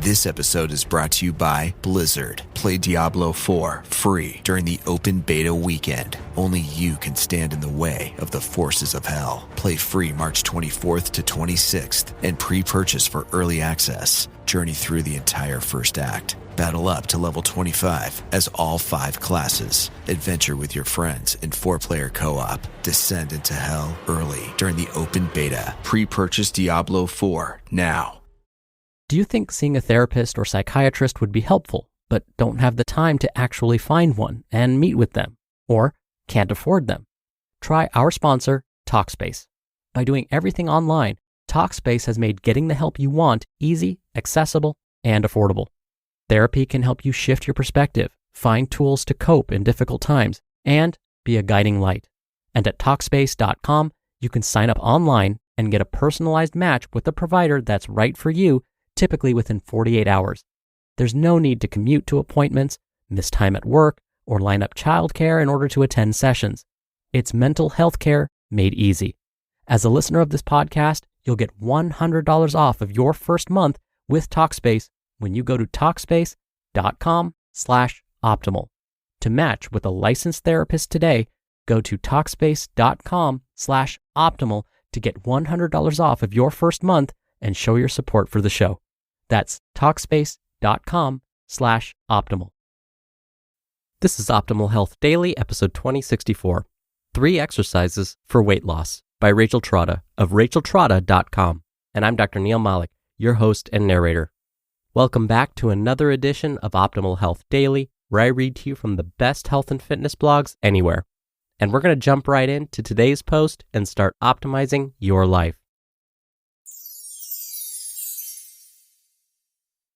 This episode is brought to you by Blizzard. Play Diablo 4 free during the open beta weekend. Only you can stand in the way of the forces of hell. Play free March 24th to 26th and pre-purchase for early access. Journey through the entire first act. Battle up to level 25 as all 5 classes. Adventure with your friends in 4-player co-op. Descend into hell early during the open beta. Pre-purchase Diablo 4 now. Do you think seeing a therapist or psychiatrist would be helpful, but don't have the time to actually find one and meet with them, or can't afford them? Try our sponsor, Talkspace. By doing everything online, Talkspace has made getting the help you want easy, accessible, and affordable. Therapy can help you shift your perspective, find tools to cope in difficult times, and be a guiding light. And at Talkspace.com, you can sign up online and get a personalized match with a provider that's right for you, typically within 48 hours. There's no need to commute to appointments, miss time at work, or line up childcare in order to attend sessions. It's mental health care made easy. As a listener of this podcast, you'll get $100 off of your first month with Talkspace when you go to Talkspace.com/optimal. To match with a licensed therapist today, go to Talkspace.com/optimal to get $100 off of your first month and show your support for the show. That's Talkspace.com/optimal. This is Optimal Health Daily, episode 2064, 3 Exercises for Weight Loss by Rachel Trotta of racheltrotta.com. And I'm Dr. Neil Malik, your host and narrator. Welcome back to another edition of Optimal Health Daily, where I read to you from the best health and fitness blogs anywhere. And we're going to jump right into today's post and start optimizing your life.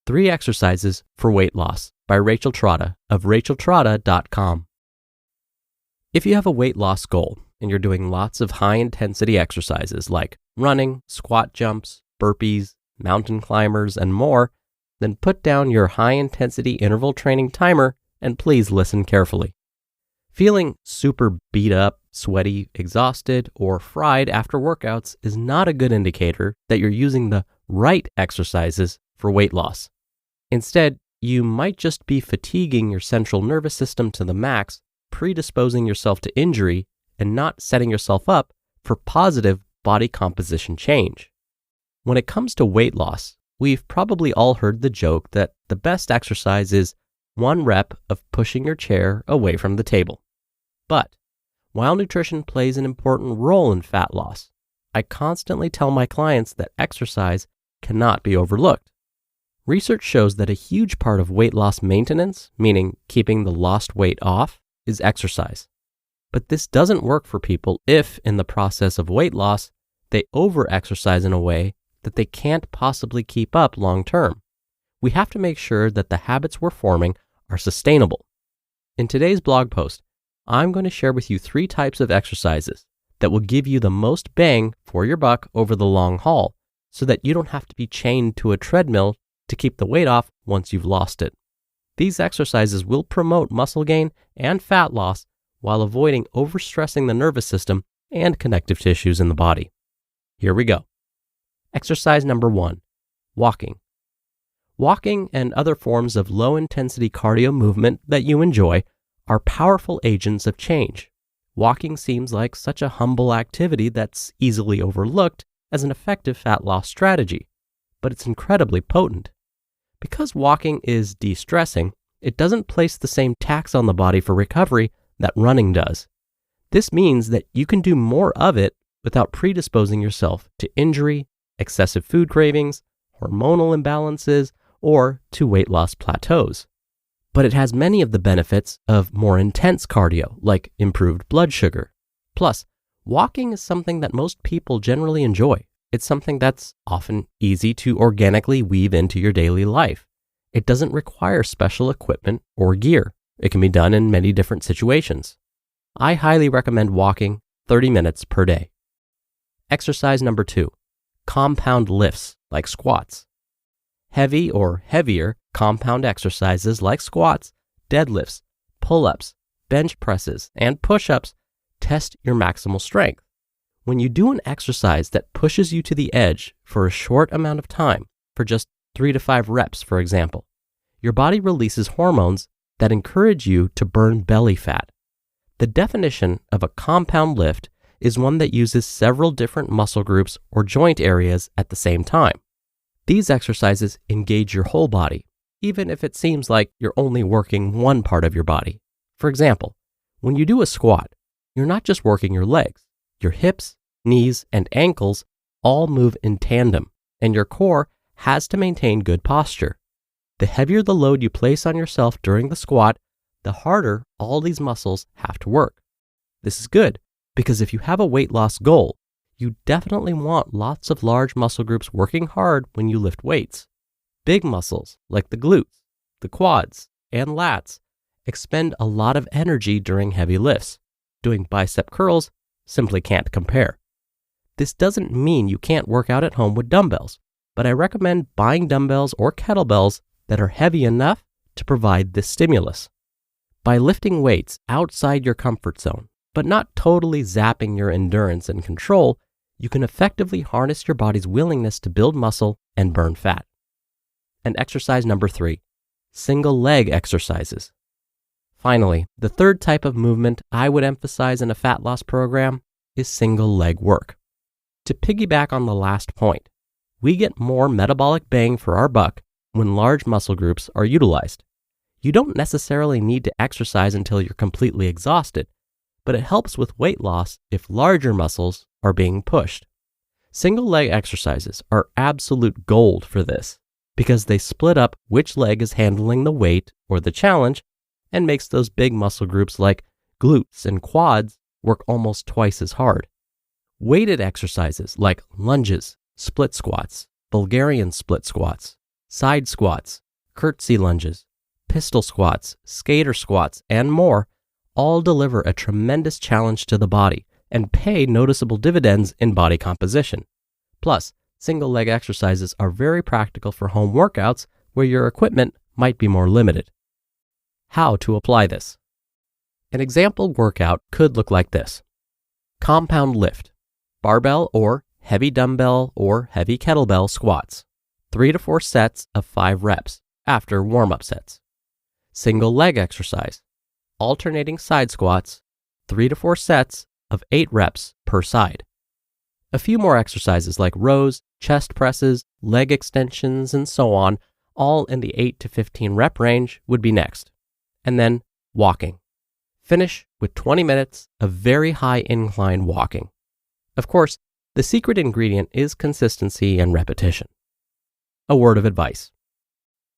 3 Exercises for Weight Loss by Rachel Trotta of racheltrotta.com. If you have a weight loss goal and you're doing lots of high-intensity exercises like running, squat jumps, burpees, mountain climbers, and more, then put down your high-intensity interval training timer and please listen carefully. Feeling super beat up, sweaty, exhausted, or fried after workouts is not a good indicator that you're using the right exercises for weight loss. Instead, you might just be fatiguing your central nervous system to the max, predisposing yourself to injury, and not setting yourself up for positive body composition change. When it comes to weight loss, we've probably all heard the joke that the best exercise is 1 rep of pushing your chair away from the table. But while nutrition plays an important role in fat loss, I constantly tell my clients that exercise cannot be overlooked. Research shows that a huge part of weight loss maintenance, meaning keeping the lost weight off, is exercise. But this doesn't work for people if, in the process of weight loss, they over-exercise in a way that they can't possibly keep up long-term. We have to make sure that the habits we're forming are sustainable. In today's blog post, I'm going to share with you 3 types of exercises that will give you the most bang for your buck over the long haul, so that you don't have to be chained to a treadmill to keep the weight off once you've lost it. These exercises will promote muscle gain and fat loss while avoiding overstressing the nervous system and connective tissues in the body. Here we go. Exercise number 1, walking. Walking and other forms of low-intensity cardio movement that you enjoy are powerful agents of change. Walking seems like such a humble activity that's easily overlooked as an effective fat loss strategy, but it's incredibly potent. Because walking is de-stressing, it doesn't place the same tax on the body for recovery that running does. This means that you can do more of it without predisposing yourself to injury, excessive food cravings, hormonal imbalances, or to weight loss plateaus. But it has many of the benefits of more intense cardio, like improved blood sugar. Plus, walking is something that most people generally enjoy. It's something that's often easy to organically weave into your daily life. It doesn't require special equipment or gear. It can be done in many different situations. I highly recommend walking 30 minutes per day. Exercise number 2, compound lifts like squats. Heavy or heavier compound exercises like squats, deadlifts, pull-ups, bench presses, and push-ups test your maximal strength. When you do an exercise that pushes you to the edge for a short amount of time, for just 3 to 5 reps, for example. Your body releases hormones that encourage you to burn belly fat. The definition of a compound lift is one that uses several different muscle groups or joint areas at the same time. These exercises engage your whole body, even if it seems like you're only working one part of your body. For example, when you do a squat, you're not just working your legs. Your hips, knees, and ankles all move in tandem, and your core has to maintain good posture. The heavier the load you place on yourself during the squat, the harder all these muscles have to work. This is good because if you have a weight loss goal, you definitely want lots of large muscle groups working hard when you lift weights. Big muscles like the glutes, the quads, and lats expend a lot of energy during heavy lifts. Doing bicep curls simply can't compare. This doesn't mean you can't work out at home with dumbbells, but I recommend buying dumbbells or kettlebells that are heavy enough to provide this stimulus. By lifting weights outside your comfort zone, but not totally zapping your endurance and control, you can effectively harness your body's willingness to build muscle and burn fat. And exercise number 3, single leg exercises. Finally, the third type of movement I would emphasize in a fat loss program is single leg work. To piggyback on the last point, we get more metabolic bang for our buck when large muscle groups are utilized. You don't necessarily need to exercise until you're completely exhausted, but it helps with weight loss if larger muscles are being pushed. Single leg exercises are absolute gold for this because they split up which leg is handling the weight or the challenge and makes those big muscle groups like glutes and quads work almost twice as hard. Weighted exercises like lunges, split squats, Bulgarian split squats, side squats, curtsy lunges, pistol squats, skater squats, and more all deliver a tremendous challenge to the body and pay noticeable dividends in body composition. Plus, single leg exercises are very practical for home workouts where your equipment might be more limited. How to apply this? An example workout could look like this. Compound lift, barbell or heavy dumbbell or heavy kettlebell squats, 3 to 4 sets of 5 reps after warm-up sets. Single leg exercise, alternating side squats, 3 to 4 sets of 8 reps per side. A few more exercises like rows, chest presses, leg extensions, and so on, all in the 8 to 15 rep range would be next. And then walking. Finish with 20 minutes of very high incline walking. Of course, the secret ingredient is consistency and repetition. A word of advice.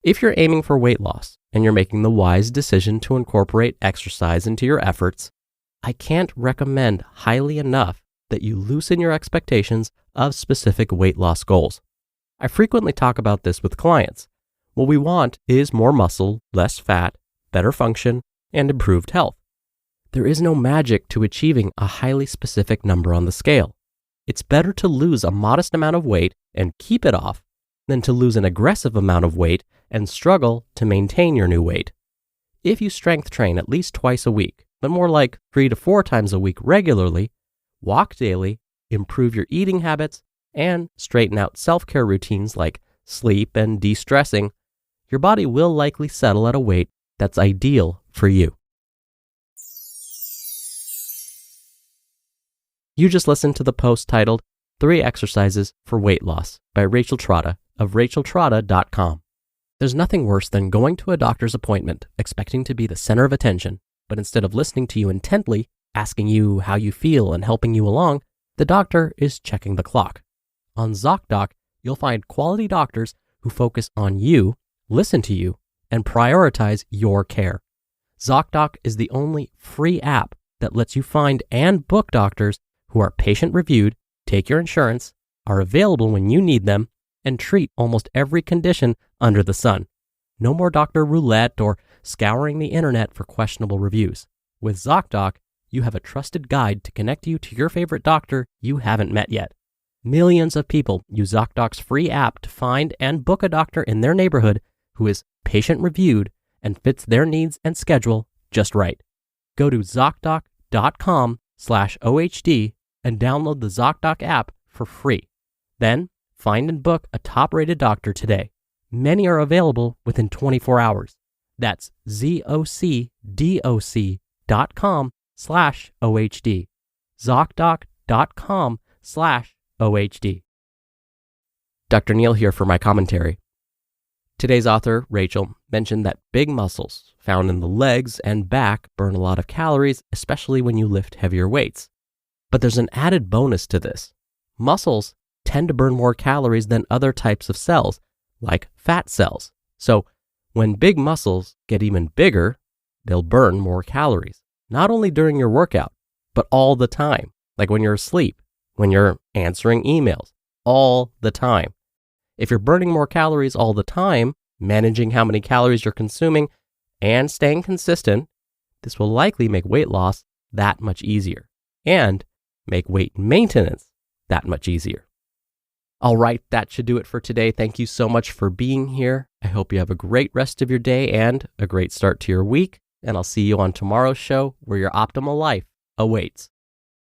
If you're aiming for weight loss and you're making the wise decision to incorporate exercise into your efforts, I can't recommend highly enough that you loosen your expectations of specific weight loss goals. I frequently talk about this with clients. What we want is more muscle, less fat, better function, and improved health. There is no magic to achieving a highly specific number on the scale. It's better to lose a modest amount of weight and keep it off than to lose an aggressive amount of weight and struggle to maintain your new weight. If you strength train at least twice a week, but more like 3 to 4 times a week regularly, walk daily, improve your eating habits, and straighten out self-care routines like sleep and de-stressing, your body will likely settle at a weight that's ideal for you. You just listened to the post titled 3 Exercises for Weight Loss by Rachel Trotta of nutritionalist.com. There's nothing worse than going to a doctor's appointment expecting to be the center of attention, but instead of listening to you intently, asking you how you feel and helping you along, the doctor is checking the clock. On ZocDoc, you'll find quality doctors who focus on you, listen to you, and prioritize your care. ZocDoc is the only free app that lets you find and book doctors who are patient-reviewed, take your insurance, are available when you need them, and treat almost every condition under the sun. No more doctor roulette or scouring the internet for questionable reviews. With ZocDoc, you have a trusted guide to connect you to your favorite doctor you haven't met yet. Millions of people use ZocDoc's free app to find and book a doctor in their neighborhood who is patient-reviewed and fits their needs and schedule just right. Go to ZocDoc.com/OHD and download the ZocDoc app for free. Then, find and book a top-rated doctor today. Many are available within 24 hours. That's ZocDoc.com/OHD. ZocDoc.com/OHD. Dr. Neal here for my commentary. Today's author, Rachel, mentioned that big muscles found in the legs and back burn a lot of calories, especially when you lift heavier weights. But there's an added bonus to this. Muscles tend to burn more calories than other types of cells, like fat cells. So when big muscles get even bigger, they'll burn more calories, not only during your workout, but all the time, like when you're asleep, when you're answering emails, all the time. If you're burning more calories all the time, managing how many calories you're consuming, and staying consistent, this will likely make weight loss that much easier and make weight maintenance that much easier. All right, that should do it for today. Thank you so much for being here. I hope you have a great rest of your day and a great start to your week. And I'll see you on tomorrow's show where your optimal life awaits.